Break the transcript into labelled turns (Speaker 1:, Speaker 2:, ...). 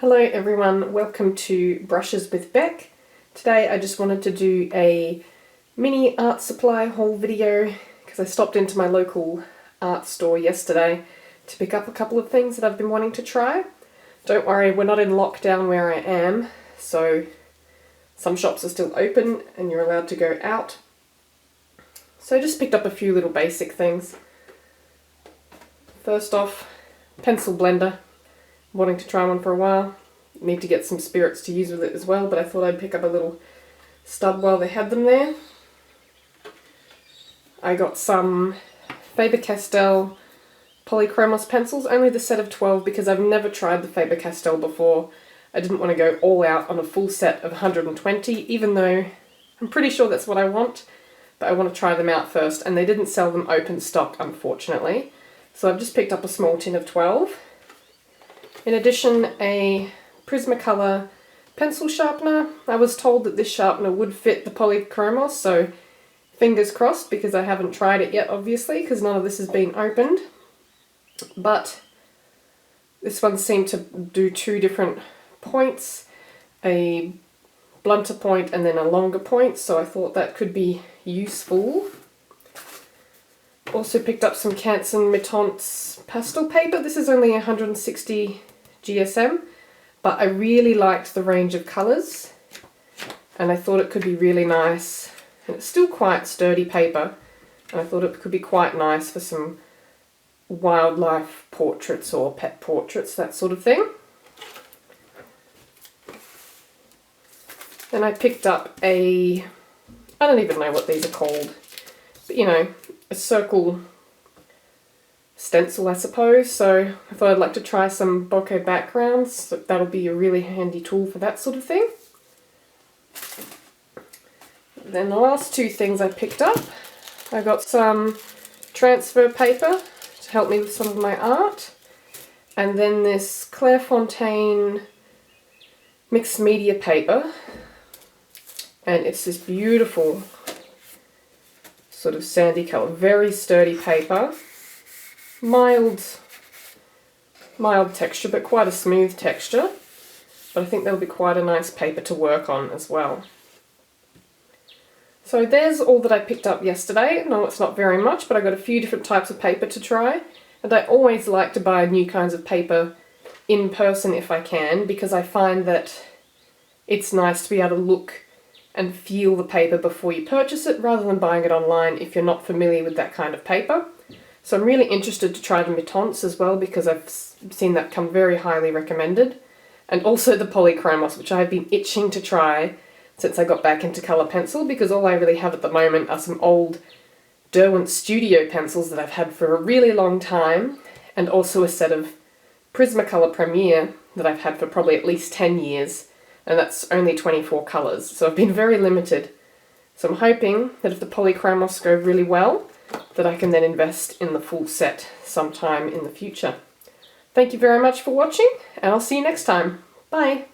Speaker 1: Hello everyone, welcome to Brushes with Beck. Today I just wanted to do a mini art supply haul video because I stopped into my local art store yesterday to pick up a couple of things that I've been wanting to try. Don't worry, we're not in lockdown where I am, so some shops are still open and you're allowed to go out. So I just picked up a few little basic things. First off, pencil blender. Wanting to try one for a while. Need to get some spirits to use with it as well, but I thought I'd pick up a little stub while they had them there. I got some Faber-Castell Polychromos pencils, only the set of 12 because I've never tried the Faber-Castell before. I didn't want to go all out on a full set of 120, even though I'm pretty sure that's what I want, but I want to try them out first, and they didn't sell them open stock, unfortunately. So I've just picked up a small tin of 12. In addition, a Prismacolor pencil sharpener. I was told that this sharpener would fit the Polychromos, so fingers crossed, because I haven't tried it yet, obviously, because none of this has been opened. But this one seemed to do two different points, a blunter point and then a longer point, so I thought that could be useful. Also picked up some Canson Mi-teints pastel paper. This is only 160 GSM, but I really liked the range of colours and I thought it could be really nice. And it's still quite sturdy paper, and I thought it could be quite nice for some wildlife portraits or pet portraits, that sort of thing. Then I picked up I don't even know what these are called, but you know, a circle stencil, I suppose, so I thought I'd like to try some bokeh backgrounds. So that'll be a really handy tool for that sort of thing. Then the last two things I picked up, I got some transfer paper to help me with some of my art, and then this Clairefontaine mixed media paper, and it's this beautiful sort of sandy colour, very sturdy paper, mild texture but quite a smooth texture, but I think that'll be quite a nice paper to work on as well. So there's all that I picked up yesterday. No, it's not very much, but I got a few different types of paper to try, and I always like to buy new kinds of paper in person if I can, because I find that it's nice to be able to look and feel the paper before you purchase it, rather than buying it online if you're not familiar with that kind of paper. So I'm really interested to try the Mittens as well, because I've seen that come very highly recommended. And also the Polychromos, which I've been itching to try since I got back into colour pencil, because all I really have at the moment are some old Derwent Studio pencils that I've had for a really long time, and also a set of Prismacolor Premier that I've had for probably at least 10 years. And that's only 24 colours, so I've been very limited. So I'm hoping that if the Polychromos go really well, that I can then invest in the full set sometime in the future. Thank you very much for watching, and I'll see you next time. Bye!